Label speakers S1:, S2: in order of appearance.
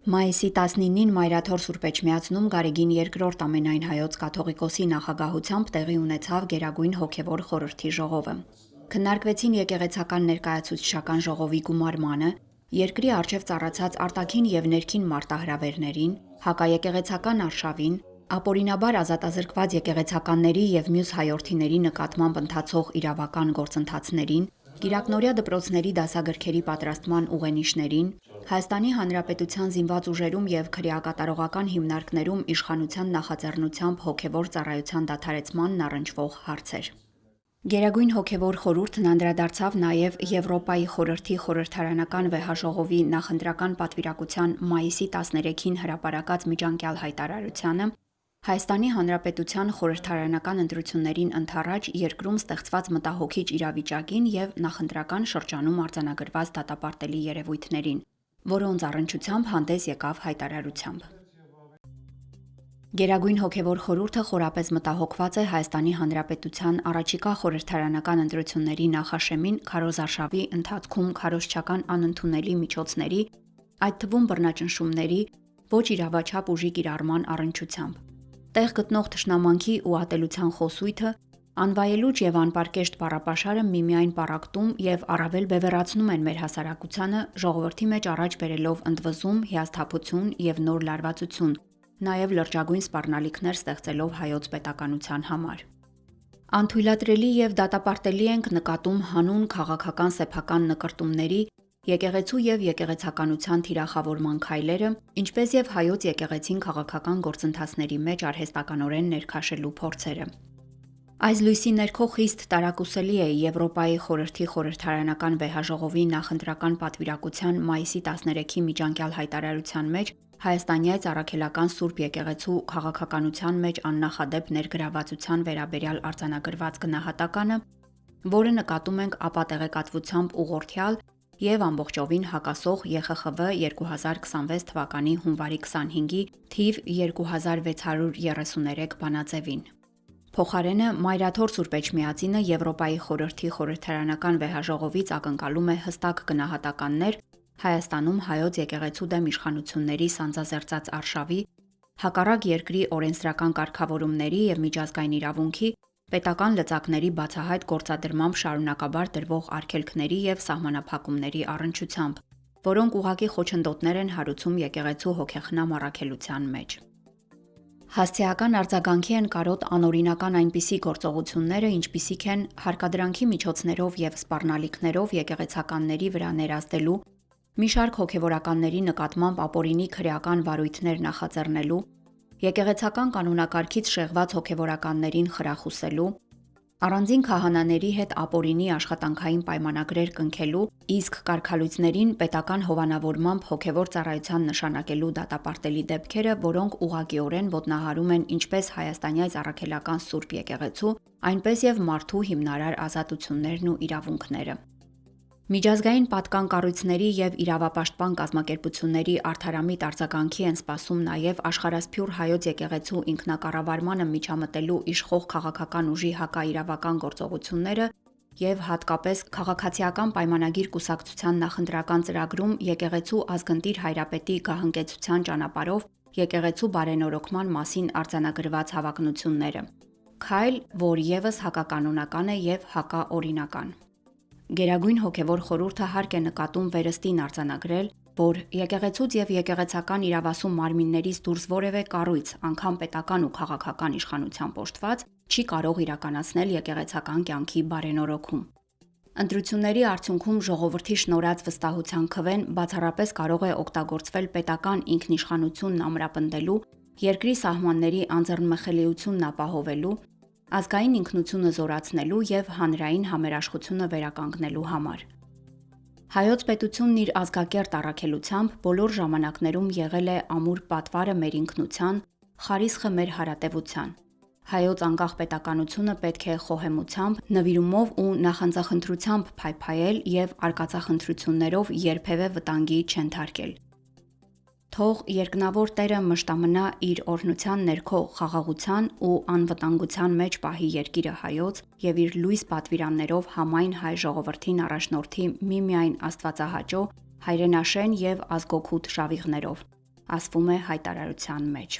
S1: Մայիսի 19-ին Մայրաթոր Սուրբ Էջմիածնում Գարեգին II ամենայն հայոց կաթողիկոսի նախագահությամբ տեղի ունեցավ Գերագույն հոգևոր խորհրդի ժողովը։ Քննարկվեցին եկեղեցական ներկայացուցչական ժողովի գումարմանը, երկրի առջև ծառացած արտաքին եւ ներքին մարտահրավերներին, հակաեկեղեցական արշավին, ապօրինաբար ազատազրկված եկեղեցականների եւ մյուս հայորդիների նկատմամբ ընթացող իրավական գործընթացներին, կիրակնօրյա դպրոցների դասագրքերի պատրաստման ուղենիշներին, Հայաստանի Հանրապետության զինված ուժերում եւ քրեակատարողական հիմնարկներում իշխանության նախաձեռնությամբ հոգևոր ծառայության դադարեցմանն առնչվող հարցեր։ Գերագույն հոգևոր խորհուրդն անդրադարձավ նաեւ Եվրոպայի խորհրդի խորհրդարանական վեհաժողովի նախընտրական պատվիրակության մայիսի 13-ին հրապարակած միջանկյալ հայտարարությանը, Հայաստանի Հանրապետության խորհրդարանական ընտրություններին ընդառաջ երկրում ստեղծված մտահոգիչ իրավիճակին եւ նախընտրական շրջանում արձանագրված դատապարտելի երևույթներին, որոնց առնչությամբ հանդես եկավ հայտարարությամբ։ Գերագույն հոգևոր խորհուրդը խորապես մտահոգված է Հայաստանի Հանրապետության առաջիկա խորհրդարանական ընտրությունների նախաշեմին քարոզարշավի ընթացքում քարոզչական անընդունելի միջոցների, այդ թվում բռնաճնշումների, ոչ իրավաչափ ուժի կիրառման առնչությամբ։ Տեղ գտնող թշնամանքի ու ատելության խոսույթը, անվայելուչ եւ անպարկեշտ բառապաշարը միմիայն պառակտում եւ առավել բևեռացնում են մեր հասարակությանը, ժողովրդի մեջ առաջ բերելով ընդվզում, հիասթափություն եւ նոր լարվածություն, նաեւ լրջագույն սպառնալիքներ ստեղծելով հայոց պետականության համար։ Անթույլատրելի եւ դատապարտելի ենք նկատում հանուն քաղաքական սեփական նկրտումների, եկեղեցու եւ եկեղեցականության թիրախավորման քայլերը, ինչպես եւ հայոց եկեղեցին քաղաքական գործընթացների մեջ արհեստականորեն ներքաշելու փորձերը։ Այս լույսի ներքո խիստ տարակուսելի է Եվրոպայի խորհրդի խորհրդարանական վեհաժողովի նախընտրական պատվիրակության մայիսի 13-ի միջանկյալ հայտարարության մեջ հայաստանյաց առաքելական Սուրբ Եկեղեցու քաղաքականության մեջ աննախադեպ ներգրավվածության վերաբերյալ արձանագրված գնահատականը, որը նկատում ենք ապատեղեկատվությամբ ուղղորդյալ եւ ամբողջովին հակասող ԵԽԽՎ 2026 թվականի հունվարի 25-ի թիվ 2633 բանաձևին։ Փոխարենը Մայրաթոր Սուրբ Էջմիածինը Եվրոպայի խորհրդի խորհրդարանական վեհաժողովից ակնկալում է հստակ գնահատականներ Հայաստանում հայոց եկեղեցու դեմ իշխանությունների սանձազերծած արշավի, հակառակ երկրի օրենսդրական կարգավորումների եւ միջազգային իրավունքի, պետական լծակների բացահայտ գործադրմամբ շարունակաբար տրվող արգելքների եւ սահմանափակումների առնչությամբ, որոնք ուղղակի խոչընդոտներ են հարուցում եկեղեցու հոգեխնամ առաքելության մեջ։ Հասցեական արձագանքի են կարոտ անօրինական այնպիսի գործողությունները, ինչպիսիք են հարկադրանքի միջոցներով եւ սպառնալիքներով եկեղեցականների վրա ներազդելու, մի շարք հոգևորականների նկատմամբ ապօրինի քրեական վարույթներ նախաձեռնելու, եկեղեցական կանոնակարգից շեղված հոգևորականներին խրախուսելու, առանձին քահանաների հետ ապօրինի աշխատանքային պայմանագրեր կնքելու, իսկ կարգալույծներին պետական հովանավորմամբ հոգևոր ծառայության նշանակելու դատապարտելի դեպքերը, որոնք ուղղակիորեն ոտնահարում են ինչպես հայաստանյաց առաքելական Սուրբ Եկեղեցու, այնպես եւ մարդու հիմնարար ազատություններն ու իրավունքները։ Միջազգային պատկան կառույցների եւ իրավապաշտպան կազմակերպությունների արդարամիտ արձագանքի են սպասում նաեւ աշխարհասփյուռ հայոց եկեղեցու ինքնակառավարմանը միջամտելու իշխող քաղաքական ուժի հակաիրավական գործողությունները եւ հատկապես քաղաքացիական պայմանագիր կուսակցության նախընտրական ծրագրում եկեղեցու ազգընտիր հայրապետի գահընկեցության ճանապարհով եկեղեցու բարենորոգման մասին արձանագրված հավակնությունները։ Քայլ, որ եւս հակականոնական է եւ հակաօրինական։ Գերագույն հոգևոր խորհուրդը հարկ է նկատում վերստին արձանագրել, որ եկեղեցուց եւ եկեղեցական իրավասու մարմիններից դուրս որևէ կառույց, անգամ պետական ու քաղաքական իշխանությամբ օժտված, չի կարող իրականացնել եկեղեցական կյանքի բարենորոգում։ Ընտրությունների արդյունքում ժողովրդի շնորհած վստահության քվեն բացառապես կարող է օգտագործվել պետական ինքնիշխանությունն ամրապնդելու, երկրի սահմանների անձեռնմխելիությունն ապահովելու, ազգային ինքնությունը զորացնելու եւ հանրային համերաշխությունը վերականգնելու համար։ Հայոց պետությունն իր ազգակերտ առաքելությամբ բոլոր ժամանակներում եղել է ամուր պատվարը մեր ինքնության, խարիսխը մեր հարատևության։ Հայոց անկախ պետականությունը պետք է խոհեմությամբ, նվիրումով ու նախանձախնդրությամբ փայփայել եւ արկածախնդրություններով երբևէ վտանգի չենթարկել։ Թող երկնավոր Տերը մշտամնա իր օրհնության ներքո խաղաղության ու անվտանգության մեջ պահի երկիրը հայոց եւ իր լույս պատվիրաններով համայն հայ ժողովրդին առաջնորդի միմիայն աստվածահաճո, հայրենաշեն եւ ազգօգուտ շավիղներով, ասվում է հայտարարության մեջ։